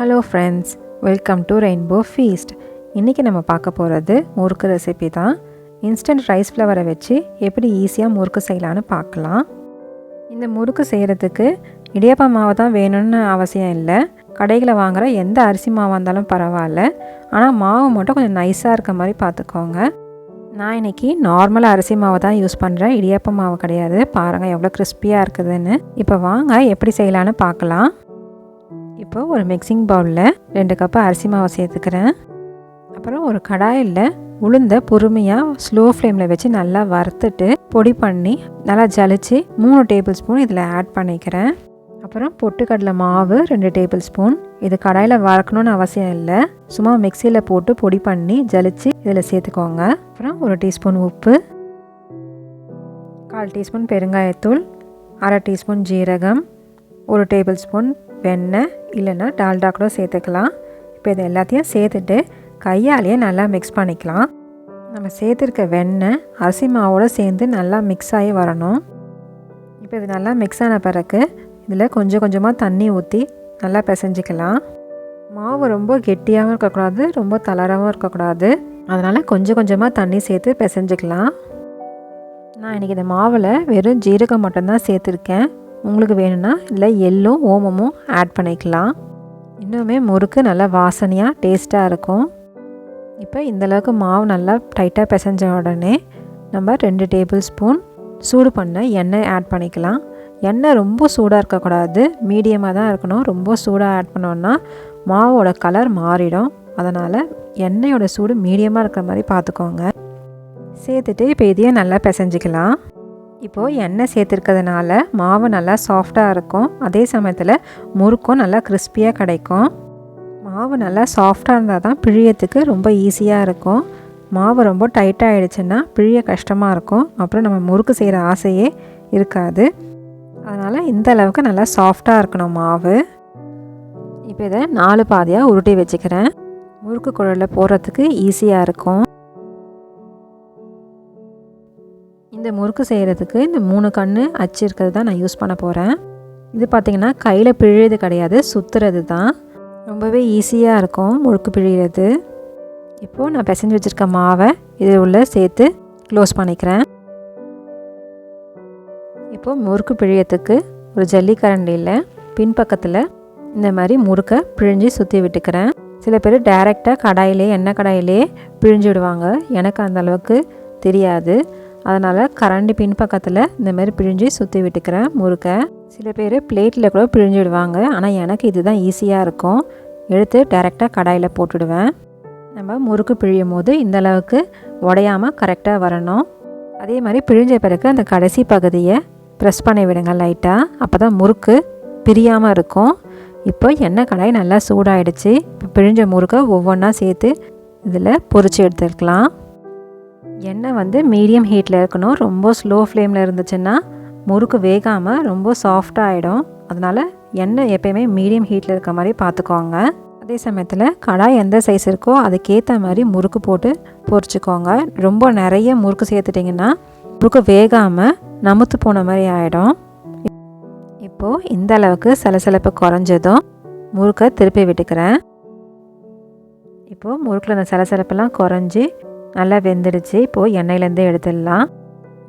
Hello friends, welcome to rainbow feast. இன்றைக்கி நம்ம பார்க்க போகிறது முறுக்கு ரெசிபி தான். இன்ஸ்டன்ட் ரைஸ் ஃப்ளவரை வச்சு எப்படி ஈஸியாக முறுக்கு செய்யலான்னு பார்க்கலாம். இந்த முறுக்கு செய்கிறதுக்கு இடியாப்ப மாவு தான் வேணும்னு அவசியம் இல்லை. கடைகளில் வாங்குகிற எந்த அரிசி மாவாக இருந்தாலும் பரவாயில்ல. ஆனால் மாவு மட்டும் கொஞ்சம் நைஸாக இருக்க மாதிரி பார்த்துக்கோங்க. நான் இன்றைக்கி நார்மல் அரிசி மாவு தான் யூஸ் பண்ணுறேன், இடியாப்ப மாவு கிடையாது. பாருங்கள் எவ்வளோ கிறிஸ்பியாக இருக்குதுன்னு. இப்போ வாங்க எப்படி செய்யலான்னு பார்க்கலாம். இப்போ ஒரு மிக்சிங் பவுலில் 2 கப்பு அரிசி மாவை சேர்த்துக்கிறேன். அப்புறம் ஒரு கடாயில் உளுந்த பொறுமையாக ஸ்லோ ஃப்ளேமில் வச்சு நல்லா வறுத்துட்டு பொடி பண்ணி நல்லா ஜலிச்சு 3 டேபிள் ஸ்பூன் இதில் ஆட் பண்ணிக்கிறேன். அப்புறம் பொட்டுக்கடலை மாவு 2 டேபிள் ஸ்பூன். இது கடாயில் வறுக்கணும்னு அவசியம் இல்லை, சும்மா மிக்சியில் போட்டு பொடி பண்ணி ஜலிச்சு இதில் சேர்த்துக்கோங்க. அப்புறம் 1 டீஸ்பூன் உப்பு, 1/4 டீஸ்பூன் பெருங்காயத்தூள், 1/2 டீஸ்பூன் ஜீரகம், 1 டேபிள் ஸ்பூன் வெண்ணெய் இல்லைன்னா டால்டா கூட சேர்த்துக்கலாம். இப்போ இது எல்லாத்தையும் சேர்த்துட்டு கையாலேயே நல்லா மிக்ஸ் பண்ணிக்கலாம். நம்ம சேர்த்துருக்க வெண்ணெய் அரிசி மாவோடு சேர்ந்து நல்லா மிக்ஸ் ஆகி வரணும். இப்போ இது நல்லா மிக்ஸ் ஆன பிறகு இதில் கொஞ்சம் கொஞ்சமாக தண்ணி ஊற்றி நல்லா பிசைஞ்சிக்கலாம். மாவு ரொம்ப கெட்டியாகவும் இருக்கக்கூடாது, ரொம்ப தளராகவும் இருக்கக்கூடாது. அதனால் கொஞ்சம் கொஞ்சமாக தண்ணி சேர்த்து பிசைஞ்சிக்கலாம். நான் இன்றைக்கி இந்த மாவில் வெறும் ஜீரகம் மட்டும்தான் சேர்த்துருக்கேன். உங்களுக்கு வேணும்னா இதில் எள்ளும் ஓமமும் ஆட் பண்ணிக்கலாம். இன்னுமே முறுக்கு நல்லா வாசனையாக டேஸ்ட்டாக இருக்கும். இப்போ இந்தளவுக்கு மாவு நல்லா டைட்டாக பிசைஞ்ச உடனே நம்ம 2 டேபிள் ஸ்பூன் சூடு பண்ண எண்ணெய் ஆட் பண்ணிக்கலாம். எண்ணெய் ரொம்ப சூடாக இருக்கக்கூடாது, மீடியமாக தான் இருக்கணும். ரொம்ப சூடாக ஆட் பண்ணோன்னா மாவோட கலர் மாறிடும். அதனால் எண்ணெயோட சூடு மீடியமாக இருக்கிற மாதிரி பார்த்துக்கோங்க. சேர்த்துட்டு இப்போ இதையும் நல்லா பிசைஞ்சிக்கலாம். இப்போது எண்ணெய் சேர்த்துருக்கிறதுனால மாவு நல்லா சாஃப்டாக இருக்கும். அதே சமயத்தில் முறுக்கும் நல்லா கிறிஸ்பியாக கிடைக்கும். மாவு நல்லா சாஃப்டாக இருந்தால் தான் பிழியத்துக்கு ரொம்ப ஈஸியாக இருக்கும். மாவு ரொம்ப டைட்டாக ஆகிடுச்சுன்னா பிழிய கஷ்டமாக இருக்கும். அப்புறம் நம்ம முறுக்கு செய்கிற ஆசையே இருக்காது. அதனால் இந்த அளவுக்கு நல்லா சாஃப்டாக இருக்கணும் மாவு. இப்போ இதை 4 பாதியாக உருட்டி வச்சுக்கிறேன். முறுக்கு குழலில் போடுறதுக்கு ஈஸியாக இருக்கும். இந்த முறுக்கு செய்கிறதுக்கு இந்த 3 கண்ணு அச்சு இருக்கிறது தான் நான் யூஸ் பண்ண போகிறேன். இது பார்த்திங்கன்னா கையில் பிழியது கிடையாது, சுற்றுறது தான். ரொம்பவே ஈஸியாக இருக்கும் முறுக்கு பிழிகிறது. இப்போது நான் பிசைஞ்சு வச்சுருக்க மாவை இது உள்ளே சேர்த்து க்ளோஸ் பண்ணிக்கிறேன். இப்போது முறுக்கு பிழியத்துக்கு ஒரு ஜல்லிக்கரண்டியில் பின்பக்கத்தில் இந்த மாதிரி முறுக்கை பிழிஞ்சு சுற்றி விட்டுக்கிறேன். சில பேர் டைரெக்டாக எண்ணெய் கடாயிலே பிழிஞ்சு விடுவாங்க. எனக்கு அந்த அளவுக்கு தெரியாது. அதனால் கரண்டி பின்பக்கத்தில் இந்த மாதிரி பிழிஞ்சு சுற்றி விட்டுக்கிறேன் முறுக்கை. சில பேர் பிளேட்டில் கூட பிழிஞ்சு விடுவாங்க. ஆனால் எனக்கு இதுதான் ஈஸியாக இருக்கும். எடுத்து டைரெக்டாக கடாயில் போட்டுடுவேன். நம்ம முறுக்கு பிழியும் போது இந்தளவுக்கு உடையாமல் கரெக்டாக வரணும். அதே மாதிரி பிழிஞ்ச பிறகு அந்த கடைசி பகுதியை ப்ரெஸ் பண்ணி விடுங்க லைட்டாக. அப்போ தான் முறுக்கு பிரியாமல் இருக்கும். இப்போ எண்ணெய் கடாய் நல்லா சூடாயிடுச்சு. இப்போ பிழிஞ்ச முறுக்கை ஒவ்வொன்றா சேர்த்து இதில் பொரிச்சு எடுத்துக்கலாம். எண்ணெய் மீடியம் ஹீட்டில் இருக்கணும். ரொம்ப ஸ்லோ ஃப்ளேமில் இருந்துச்சுன்னா முறுக்கு வேகாமல் ரொம்ப சாஃப்டாக ஆகிடும். அதனால் எண்ணெய் எப்போயுமே மீடியம் ஹீட்டில் இருக்க மாதிரி பார்த்துக்கோங்க. அதே சமயத்தில் கடாய் எந்த சைஸ் இருக்கோ அதுக்கேற்ற மாதிரி முறுக்கு போட்டு பொரிச்சுக்கோங்க. ரொம்ப நிறைய முறுக்கு சேர்த்துட்டிங்கன்னா முறுக்கு வேகாமல் நமுத்து போன மாதிரி ஆகிடும். இப்போது இந்த அளவுக்கு சலசலப்பு குறைஞ்சதும் முறுக்கை திருப்பி விட்டுக்கிறேன். இப்போது முறுக்கில் அந்த சலசலப்பெல்லாம் குறைஞ்சி நல்லா வெந்துடுச்சு. இப்போது எண்ணெயிலேருந்து எடுத்துடலாம்.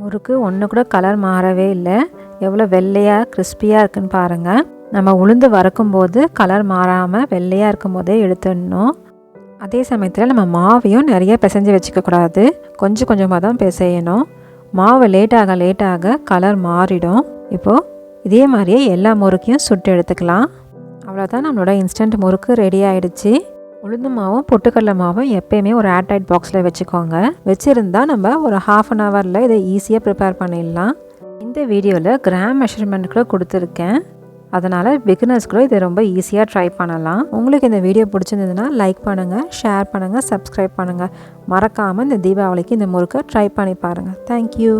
முறுக்கு ஒன்று கூட கலர் மாறவே இல்லை. எவ்வளோ வெள்ளையாக கிறிஸ்பியாக இருக்குன்னு பாருங்கள். நம்ம உளுந்து வறுக்கும்போது கலர் மாறாமல் வெள்ளையாக இருக்கும்போதே எடுத்துடணும். அதே சமயத்தில் நம்ம மாவையும் நிறைய பிசைஞ்சு வச்சுக்கக்கூடாது, கொஞ்சம் கொஞ்சமாக தான் பிசையணும். மாவு லேட்டாக கலர் மாறிடும். இப்போது இதே மாதிரியே எல்லா முறுக்கையும் சுட்டு எடுத்துக்கலாம். அவ்வளோதான், நம்மளோட இன்ஸ்டன்ட் முறுக்கு ரெடி ஆகிடுச்சு. உளுந்து மாவும் பொட்டுக்கடலை மாவும் எப்போயுமே ஒரு ஏர்டைட் பாக்ஸில் வச்சுக்கோங்க. வச்சுருந்தா நம்ம ஒரு 1/2 அன் ஹவரில் இதை ஈஸியாக ப்ரிப்பேர் பண்ணிடலாம். இந்த வீடியோவில் கிராம் மெஷர்மெண்ட் கூட கொடுத்துருக்கேன். அதனால் பிகினர்ஸ் கூட இதை ரொம்ப ஈஸியாக ட்ரை பண்ணலாம். உங்களுக்கு இந்த வீடியோ பிடிச்சிருந்ததுன்னா லைக் பண்ணுங்கள், ஷேர் பண்ணுங்கள், சப்ஸ்கிரைப் பண்ணுங்கள். மறக்காமல் இந்த தீபாவளிக்கு இந்த முறுக்கை ட்ரை பண்ணி பாருங்கள். தேங்க்யூ.